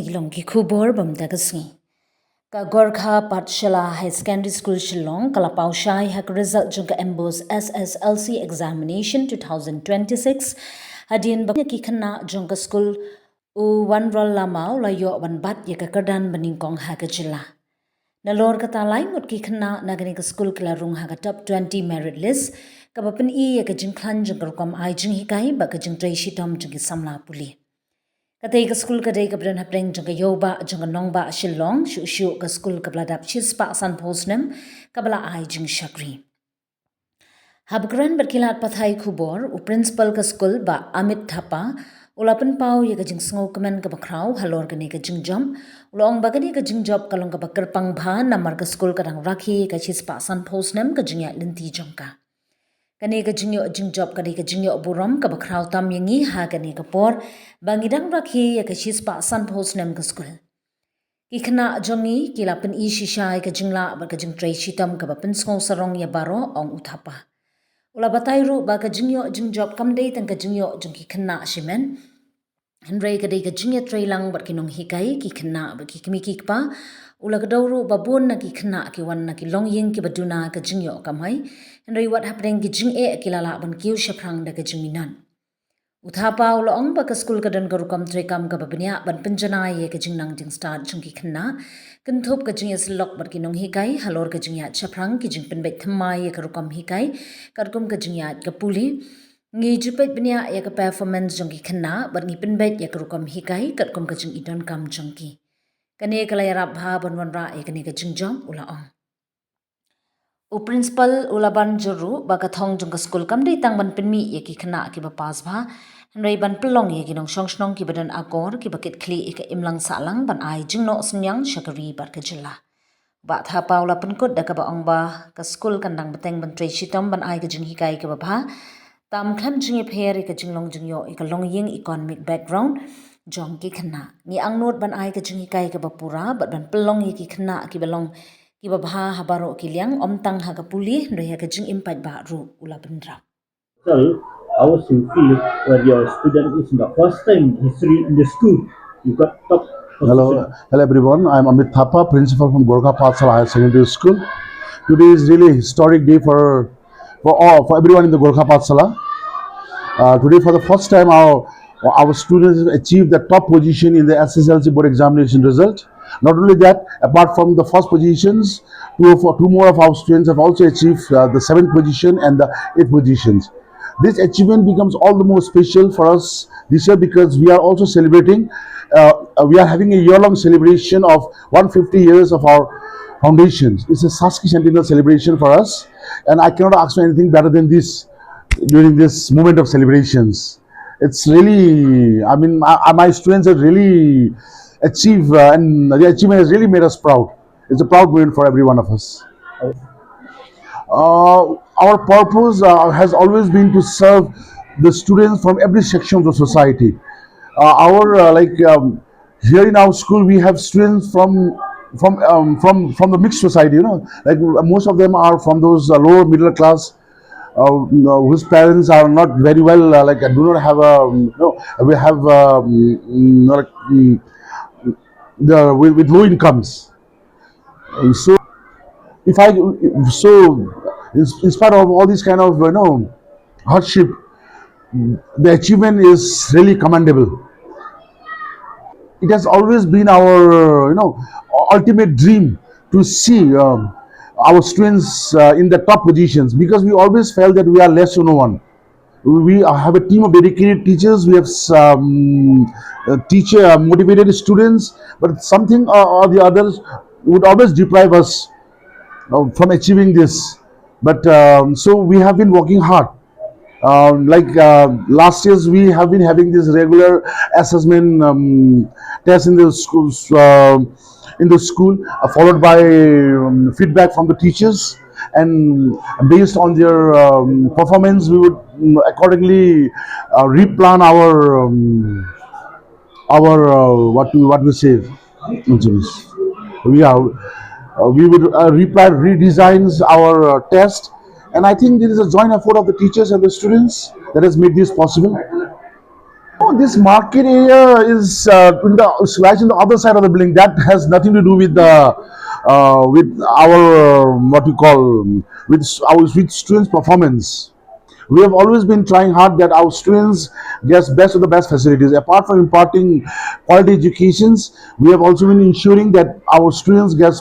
Ilong ki khubor bam dagasngi. Ka Gorkha Patshala High Secondary School Shillong kalapau shai hak result jung ka embos SSLC examination 2026 hadien ba ki khana jung ka school u one roll lamau la yo wan bat ye ka kardan baning kong ha ka jila. Nalor ka talai mut ki khana nagani ka school kala rung ha ka top 20 merit list ka bapen I ye ka jing khan jung ka kom ai jing hikai ba ka jing trai shitom jung ki samla puli. Katay ka school kaday ka bran hapreng jang ka yoba jang ka nongba shillong shu ka school ka bladap chis pa san posnem ka bala ai jing shakri. Habgran berkilat pathay khubor u principal ka school ba Amit Thapa ulapan pau ye ka jing sngo kamen ka bakraw halor ka ne ka jing jam ulong bagani ka jing job kalong ka bakar pang bha namar ka school ka dang rakhi ka chis pa san posnem ka jing ya linti jang ka. Kani ka jingyo jing job kani ka jingyo buram ka bakraw tam yangi ha kani ka por bangidang rakhi ya ka shispa san post nem ka school. Ikna jongi kilapan I shisha ka jingla ba ka jing tray shitam ka bapen sngo sarong ya baro ong uthapa. Ula batay ru ba ka jingyo jing job kamday tang ka jingyo jing ki khna shimen. Henry ka day ka jingya tray lang bat kinong hikai ki khna ba ki kimi ki pa. Ula ka dawru babun na ki khna ki wan na ki long ying ki baduna ka jingyo kamay. Henry what happening ki jing e kilala ban kiu shaprang da ka jinginan. Uthapa ula ong ba ka school ka dan garukam trekam ka babanya ban penjana ye ka jingnang jing start jing ki khna. Kentup ka jingya silok bat kinong hikai halor ka jingya shaprang ki jing penbet thamai ye ka rukam hikai. Karkum ka jingya ka puli. Ngi jupet banya ye ka performance jing ki khna bat ngi penbet ye ka rukam hikai katkum ka jing idon kam jing ki. Kani kalayarap ha banwanra e kani ka jingjam ula ong. U principal ulaban juru baka thong jung ka school kamdei tang ban pinmi ye ki khana ki ba pas bha nrei ban pelong ye ki nong shong ki badan akor ki bakit kli e ka imlang salang ban ai jingno snyang shakari bar ka jilla. Ba tha paula penkut da ka ba ong ba ka school kandang bateng ban trei shitom ban ai ka jing hikai ka ba bha tam kham jing e pher e ka jinglong jingyo e ka long ying economic background jong ki khana ni angnot ban ai ka jing hikai ka ba pura ban pelong ye ki khana ki balong ki ba bha habaro ki liang om tang ha ka puli ndoya ka jing impact ba ru ula bendra. So, how was you feel when your student is in the first time history in the school? You got top Hello everyone. I'm Amit Thapa, principal from Gorkha Patshala Higher Secondary School. Today is really a historic day for everyone in the Gorkha Patshala. Today, for the first time, our students have achieved the top position in the SSLC board examination result. Not only that, apart from the first positions, two more of our students have also achieved the 7th position and the 8th positions. This achievement becomes all the more special for us this year because we are also celebrating. We are having a year-long celebration of 150 years of our foundations. It's a Saski Sentinel celebration for us, and I cannot ask for anything better than this during this moment of celebrations. It's really, I mean, my students have really achieved, and the achievement has really made us proud. It's a proud moment for every one of us. Our purpose has always been to serve the students from every section of the society. Here in our school we have students from the mixed society. Like most of them are from those lower middle class whose parents are not very well, do not have a, we have with low incomes. So if I so in spite of all these kind of hardship, the achievement is really commendable. It has always been our ultimate dream to see our students in the top positions, because we always felt that we are less to no one. We have a team of dedicated teachers. We have teacher motivated students, but something or the others would always deprive us from achieving this. But so we have been working hard. Last years, we have been having this regular assessment test in the schools, followed by feedback from the teachers, and based on their performance, we would accordingly replan our what we say. We would redesigns our test, and I think there is a joint effort of the teachers and the students that has made this possible. Oh, this market area is right in the other side of the building. That has nothing to do with the with our what you call with students' performance. We have always been trying hard that our students get best of the best facilities. Apart from imparting quality educations, we have also been ensuring that our students get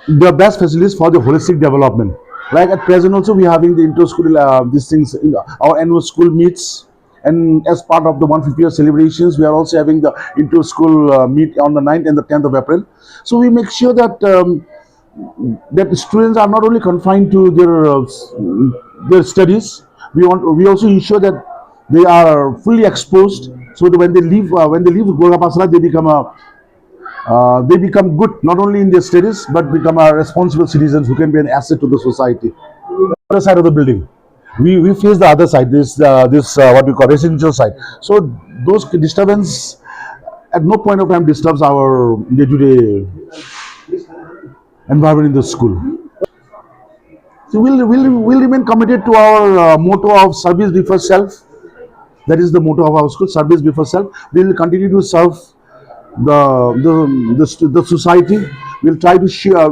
the best facilities for the holistic development. Like at present, also we are having the inter-school these things. Our annual school meets, and as part of the 150th celebrations, we are also having the inter-school meet on the 9th and the 10th of April. So we make sure that that the students are not only confined to their studies. We also ensure that they are fully exposed, so that when they leave Golgappa, they become good not only in their studies but become responsible citizens who can be an asset to the society. Other side of the building, we face the other side, this what we call residential side. So those disturbance at no point of time disturbs our day-to-day environment in the school. So we'll remain committed to our motto of service before self. That is the motto of our school: service before self. We will continue to serve the society. We'll try to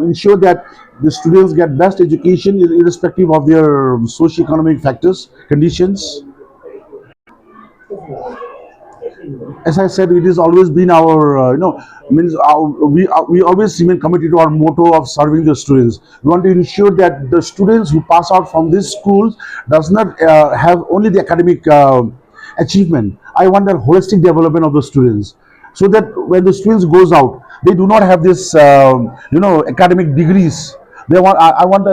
ensure that the students get best education irrespective of their socio-economic factors, conditions. As I said, it has always been our, means we always remain committed to our motto of serving the students. We want to ensure that the students who pass out from these schools does not have only the academic achievement. I want a holistic development of the students, so that when the students goes out, they do not have this, academic degrees. They want, I want,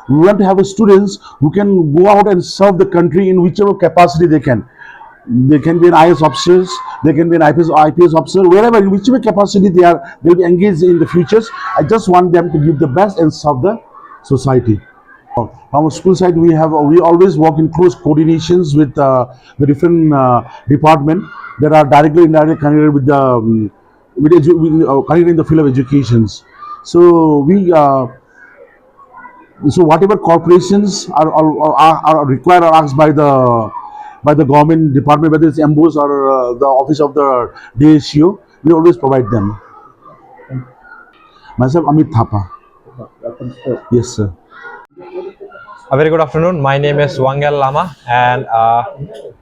we want to have a students who can go out and serve the country in whichever capacity they can. They can be an IS officers, they can be an IPS officer, wherever, in whichever capacity they'll be engaged in the futures. I just want them to give the best and serve the society. From our school side, we always work in close coordinations with the different department that are directly and indirectly connected with the connected in the field of educations. So whatever corporations are required or asked by the government department, whether it's MBOs or the office of the DSU, we always provide them. Myself, Amit Thapa. Yes, sir. A very good afternoon. My name is Wangel Lama, and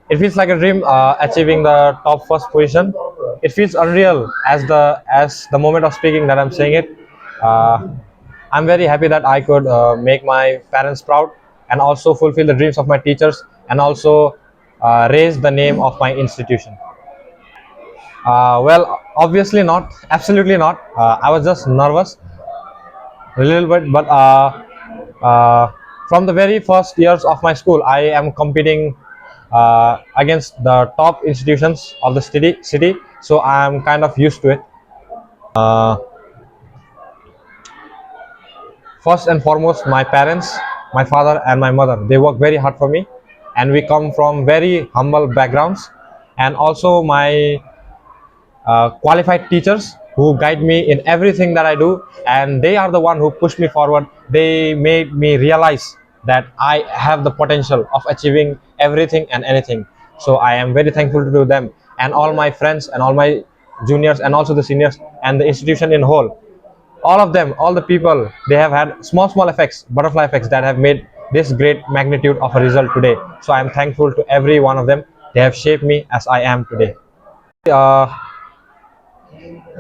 it feels like a dream achieving the top first position. It feels unreal as the moment of speaking that I'm saying it. Uh, I'm very happy that I could make my parents proud and also fulfill the dreams of my teachers and also raise the name of my institution. Well, obviously not, absolutely not. I was just nervous a little bit, but from the very first years of my school, I am competing against the top institutions of the city, so I am kind of used to it. Uh, First and foremost, my parents, my father and my mother, they work very hard for me, and we come from very humble backgrounds, and also my qualified teachers who guide me in everything that I do, and they are the one who push me forward. They made me realize that I have the potential of achieving everything and anything. So I am very thankful to them and all my friends and all my juniors and also the seniors and the institution in whole. All of them, all the people, they have had small effects, butterfly effects, that have made this great magnitude of a result today. So I am thankful to every one of them. They have shaped me as I am today. uh,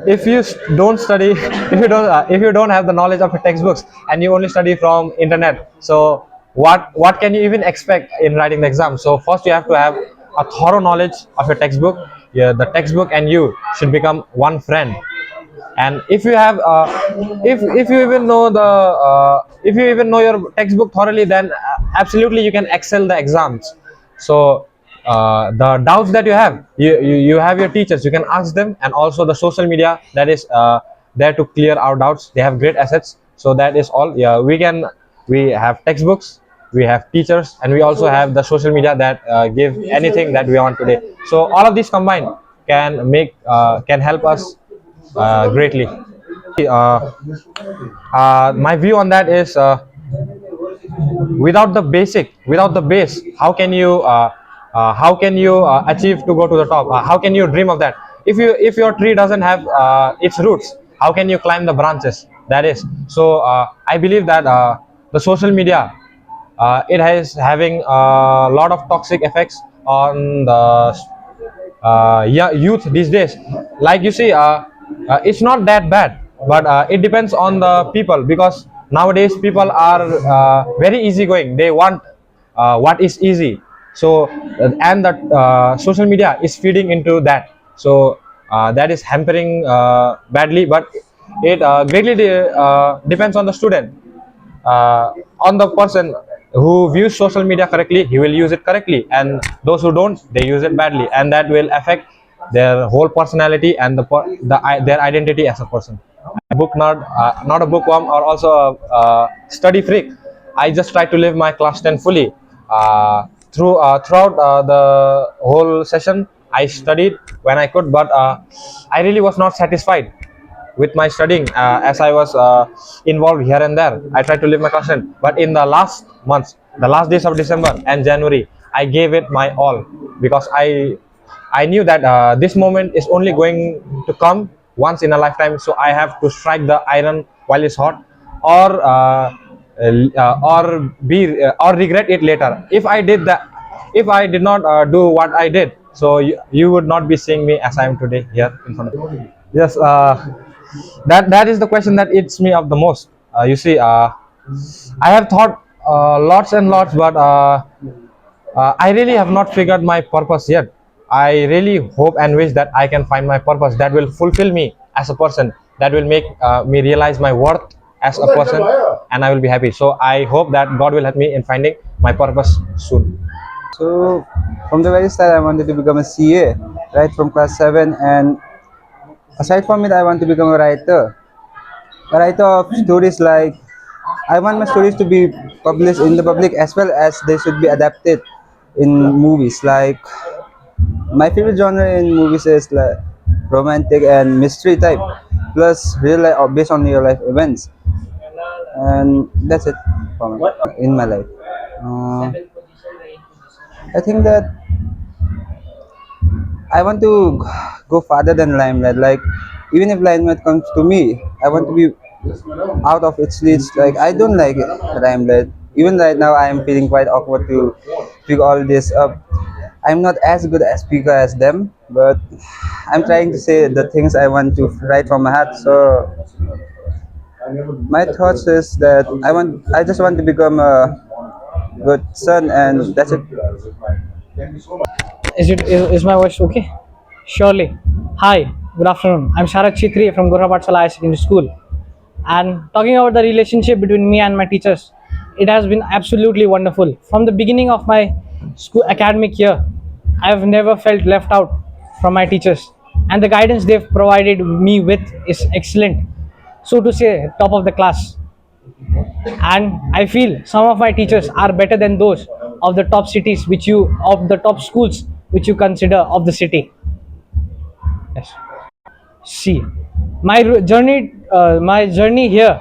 if you don't study if you don't have the knowledge of your textbooks and you only study from internet, so what can you even expect in writing the exam? So first you have to have a thorough knowledge of your textbook. Yeah, the textbook and you should become one friend. And if you have if you even know the if you even know your textbook thoroughly, then absolutely you can excel the exams. So the doubts that you have, you have your teachers, you can ask them, and also the social media that is there to clear our doubts. They have great assets. So that is all. Yeah, we have textbooks, we have teachers, and we also have the social media that give anything that we want today. So all of these combined can help us greatly. My view on that is without the basic, without the base, how can you achieve to go to the top? How can you dream of that if your tree doesn't have its roots? How can you climb the branches? That is so. I believe that the social media, it is having a lot of toxic effects on the yeah, youth these days. Like you see, it's not that bad, but it depends on the people, because nowadays people are very easygoing. They want what is easy. So and that social media is feeding into that. So that is hampering badly, but it greatly depends on the student, on the person who views social media correctly. He will use it correctly, and those who don't, they use it badly, and that will affect their whole personality and their identity as a person. A book nerd, not a bookworm, or also a study freak. I just try to live my class 10 fully. Throughout the whole session, I studied when I could, but I really was not satisfied with my studying, as I was involved here and there. I tried to live my caution, but in the last months, the last days of December and January, I gave it my all, because I knew that this moment is only going to come once in a lifetime. So I have to strike the iron while it's hot, or or regret it later. If I did that, if I did not do what I did, so you would not be seeing me as I am today here in front of you. Yes, that is the question that eats me up the most. You see, I have thought lots and lots, but I really have not figured my purpose yet. I really hope and wish that I can find my purpose that will fulfill me as a person, that will make me realize my worth as a person, and I will be happy. So I hope that God will help me in finding my purpose soon. So from the very start, I wanted to become a CA right from class 7, and aside from it, I want to become a writer of stories. Like I want my stories to be published in the public, as well as they should be adapted in movies. Like my favorite genre in movies is like romantic and mystery type, plus real life or based on real life events, and that's it for me in my life. Uh, I think that I want to go farther than limelight. Like even if limelight comes to me, I want to be out of its reach. Like I don't like it, limelight. Even right now, I am feeling quite awkward to pick all this up. I'm not as good a speaker as them, but I'm trying to say the things I want to write from my heart. So my thoughts is that I just want to become a good son, and that's it. Is my voice okay? Surely. Hi, good afternoon. I'm Sharat Chitri from Gorha Patsala Higher Secondary School. And talking about the relationship between me and my teachers, it has been absolutely wonderful. From the beginning of my school academic year, I have never felt left out from my teachers. And the guidance they've provided me with is excellent. So to say, top of the class. And I feel some of my teachers are better than those of the top cities of the top schools which you consider of the city. Yes. See, my journey here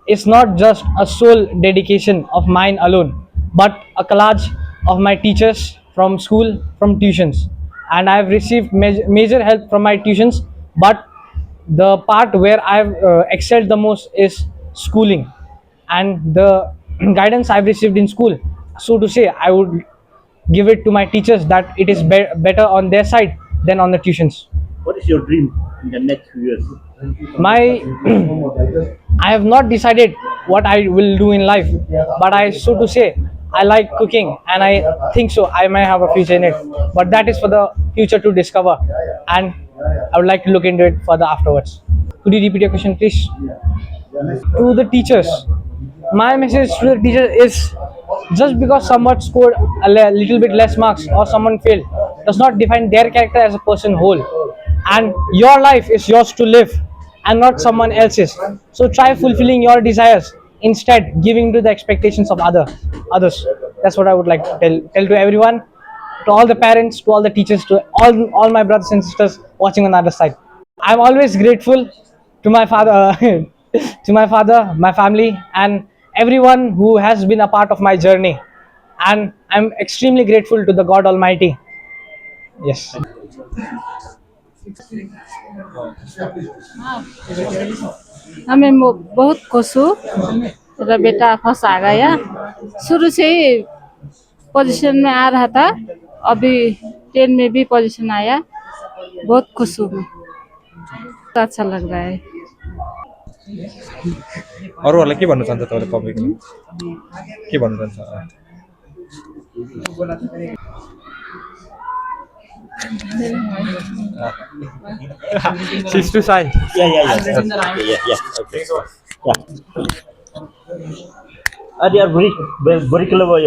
is not just a sole dedication of mine alone, but a collage of my teachers from school, from tuitions, and I have received major help from my tuitions. But the part where I've excelled the most is schooling, and the guidance I've received in school. So to say, I would give it to my teachers that it is better on their side than on the tuitions. What is your dream in the next few years? My I have not decided what I will do in life, but I so to say I like cooking, and I think so I may have a future in it. But that is for the future to discover, and I would like to look into it further afterwards. Could you repeat your question, please? To the teachers, my message to the teacher is, just because someone scored a little bit less marks or someone failed does not define their character as a person whole, and your life is yours to live and not someone else's. So try fulfilling your desires, instead giving to the expectations of others. That's what I would like to tell to everyone, to all the parents, to all the teachers, to all my brothers and sisters watching on the other side. I'm always grateful to my father, to my father, my family, and everyone who has been a part of my journey, and I'm extremely grateful to the God Almighty. Yes. हमें बहुत खुश हूँ मेरा बेटा first आ गया शुरू से ही position में आ रहा था अभी 10 में भी पोजीशन आया बहुत खुश हूँ मैं अच्छा लग रहा है अरूहरूलाई के भन्न चाहन्छ तपाईँले पब्लिकलाई के भन्न चाहन्छ She's too shy. Yeah. Okay. Yeah. They are very clever.